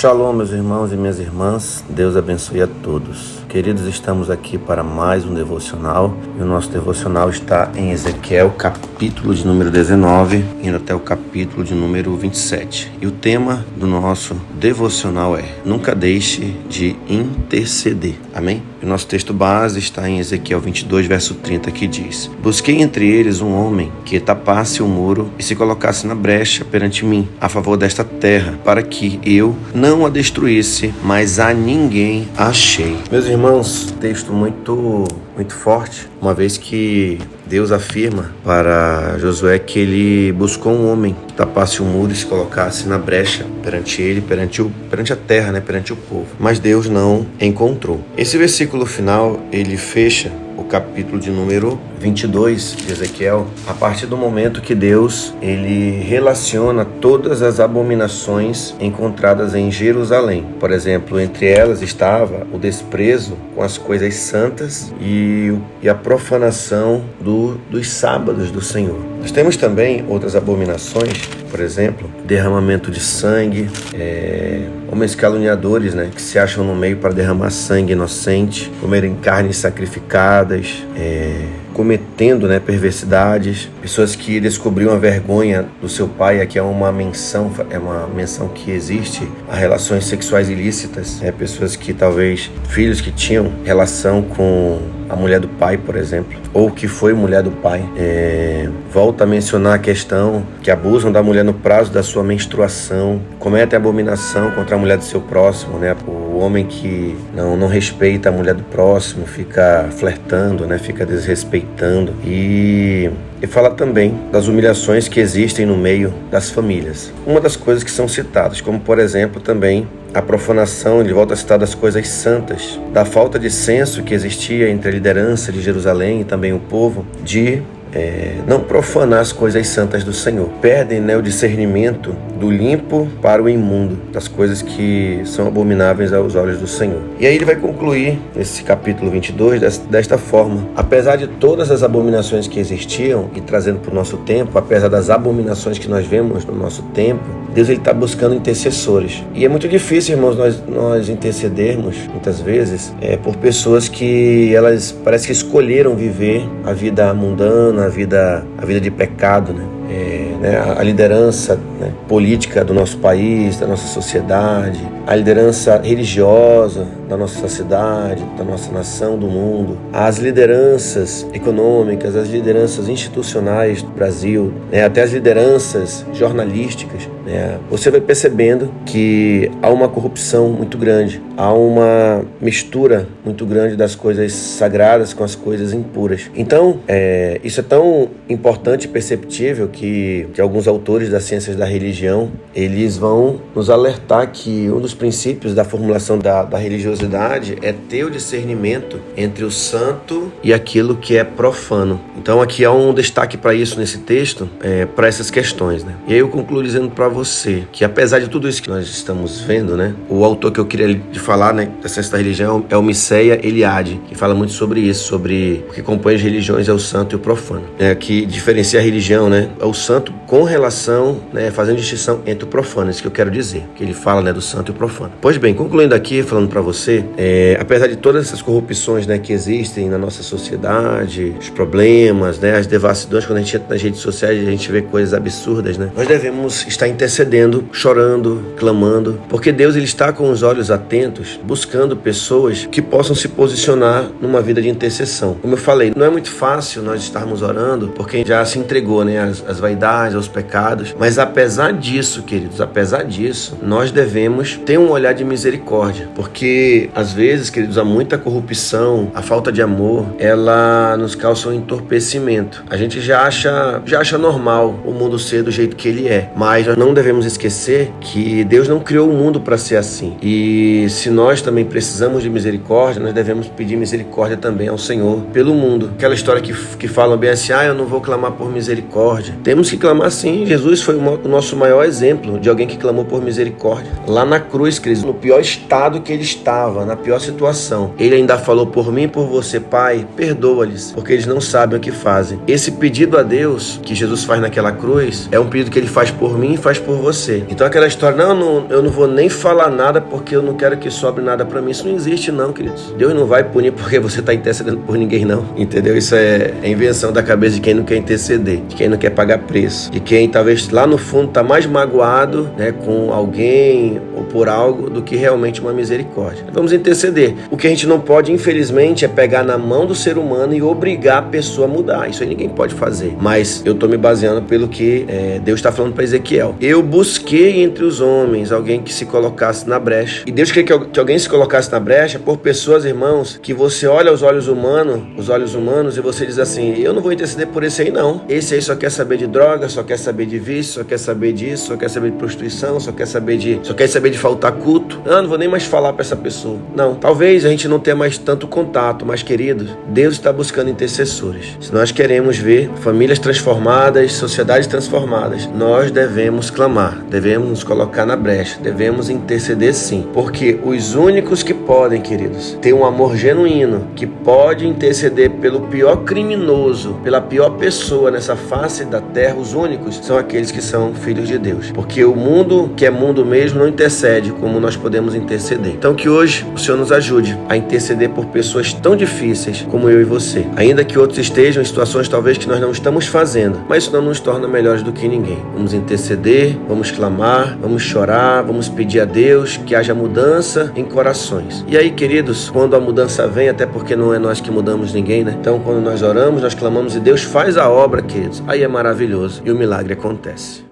Shalom, meus irmãos e minhas irmãs, Deus abençoe a todos. Queridos, estamos aqui para mais um devocional e o nosso devocional está em Ezequiel, capítulo de número 19, indo até o capítulo de número 27. E o tema do nosso devocional é: nunca deixe de interceder. Amém? O nosso texto base está em Ezequiel 22, verso 30, que diz: busquei entre eles um homem que tapasse o muro e se colocasse na brecha perante mim, a favor desta terra, para que eu não a destruísse, mas a ninguém achei. Meus irmãos, texto muito forte, uma vez que Deus afirma para Josué que ele buscou um homem que tapasse o muro e se colocasse na brecha perante ele, perante a terra, perante o povo. Mas Deus não encontrou. Esse versículo final, ele fecha o capítulo de número 22 de Ezequiel, a partir do momento que Deus ele relaciona todas as abominações encontradas em Jerusalém. Por exemplo, entre elas estava o desprezo com as coisas santas e a profanação dos sábados do Senhor. Nós temos também outras abominações, por exemplo, derramamento de sangue, homens caluniadores, que se acham no meio para derramar sangue inocente, comerem carnes sacrificadas, cometendo perversidades, pessoas que descobriam a vergonha do seu pai. Aqui é uma menção que existe a relações sexuais ilícitas, pessoas que talvez, filhos que tinham relação com a mulher do pai, por exemplo, ou que foi mulher do pai. Volta a mencionar a questão que abusam da mulher no prazo da sua menstruação, cometem abominação contra a mulher do seu próximo, o homem que não respeita a mulher do próximo, fica flertando, fica desrespeitando. E fala também das humilhações que existem no meio das famílias. Uma das coisas que são citadas, como por exemplo também a profanação, ele volta a citar das coisas santas, da falta de senso que existia entre a liderança de Jerusalém e também o povo, de não profanar as coisas santas do Senhor. Perdem o discernimento do limpo para o imundo, das coisas que são abomináveis aos olhos do Senhor. E aí ele vai concluir esse capítulo 22 desta forma: apesar de todas as abominações que existiam, e trazendo para o nosso tempo, apesar das abominações que nós vemos no nosso tempo, Deus está buscando intercessores. E é muito difícil, irmãos, nós intercedermos, muitas vezes, por pessoas que elas parece que escolheram viver a vida mundana, a vida de pecado, a liderança política do nosso país, da nossa sociedade, a liderança religiosa da nossa cidade, da nossa nação, do mundo, as lideranças econômicas, as lideranças institucionais do Brasil, até as lideranças jornalísticas. Você vai percebendo que há uma corrupção muito grande, há uma mistura muito grande das coisas sagradas com as coisas impuras. Então, isso é tão importante e perceptível que alguns autores das ciências da religião, eles vão nos alertar que um dos princípios da formulação da religiosidade é ter o discernimento entre o santo e aquilo que é profano. Então aqui há um destaque para isso nesse texto, para essas questões. E aí eu concluo dizendo para você que, apesar de tudo isso que nós estamos vendo, o autor que eu queria falar da ciência da religião é o Mircea Eliade, que fala muito sobre isso, sobre o que compõe as religiões é o santo e o profano, que diferencia a religião, é o santo com relação, fazendo distinção entre o profano. Isso que eu quero dizer, que ele fala do santo e o profano. Pois bem, concluindo aqui, falando para você, apesar de todas essas corrupções que existem na nossa sociedade, os problemas, as devassidões, quando a gente entra nas redes sociais a gente vê coisas absurdas, nós devemos estar intercedendo, chorando, clamando, porque Deus ele está com os olhos atentos, buscando pessoas que possam se posicionar numa vida de intercessão. Como eu falei, não é muito fácil nós estarmos orando, porque já se entregou às vaidades, aos pecados, mas apesar disso, queridos, nós devemos ter um olhar de misericórdia, porque às vezes, queridos, há muita corrupção, a falta de amor, ela nos causa um entorpecimento. A gente já acha normal o mundo ser do jeito que ele é, mas nós não devemos esquecer que Deus não criou o mundo para ser assim. E se nós também precisamos de misericórdia, nós devemos pedir misericórdia também ao Senhor pelo mundo. Aquela história que falam bem assim: eu não vou clamar por misericórdia. Temos que clamar sim. Jesus foi o nosso maior exemplo de alguém que clamou por misericórdia. Lá na cruz, queridos, no pior estado que ele estava, na pior situação, ele ainda falou: por mim e por você, Pai, perdoa-lhes, porque eles não sabem o que fazem. Esse pedido a Deus que Jesus faz naquela cruz é um pedido que ele faz por mim e faz por você. Então aquela história, eu não vou nem falar nada porque eu não quero que sobre nada pra mim. Isso não existe não, queridos. Deus não vai punir porque você tá intercedendo por ninguém não, entendeu? Isso é invenção da cabeça de quem não quer interceder, de quem não quer pagar preço, de quem talvez lá no fundo tá mais magoado, né, com alguém ou por algo do que realmente uma misericórdia. Vamos interceder. O que a gente não pode, infelizmente, é pegar na mão do ser humano e obrigar a pessoa a mudar. Isso aí ninguém pode fazer. Mas eu tô me baseando pelo que Deus está falando para Ezequiel. Eu busquei entre os homens alguém que se colocasse na brecha. E Deus quer que alguém se colocasse na brecha por pessoas, irmãos, que você olha os olhos humanos e você diz assim, eu não vou interceder por esse aí não. Esse aí só quer saber de droga, só quer saber de vício, só quer saber disso, só quer saber de prostituição, só quer saber de faltar culto. Não vou nem mais falar para essa pessoa. Não, talvez a gente não tenha mais tanto contato, mas queridos, Deus está buscando intercessores. Se nós queremos ver famílias transformadas, sociedades transformadas, nós devemos clamar, devemos nos colocar na brecha, devemos interceder sim, porque os únicos que podem, queridos, ter um amor genuíno, que pode interceder pelo pior criminoso, pela pior pessoa nessa face da terra, os únicos são aqueles que são filhos de Deus, porque o mundo, que é mundo mesmo, não intercede como nós podemos interceder. Então que hoje o Senhor nos ajude a interceder por pessoas tão difíceis como eu e você, ainda que outros estejam em situações talvez que nós não estamos fazendo, mas isso não nos torna melhores do que ninguém. Vamos interceder, vamos clamar, vamos chorar, vamos pedir a Deus que haja mudança em corações. E aí, queridos, quando a mudança vem, até porque não é nós que mudamos ninguém, né? Então, quando nós oramos, nós clamamos e Deus faz a obra, queridos. Aí é maravilhoso e o milagre acontece.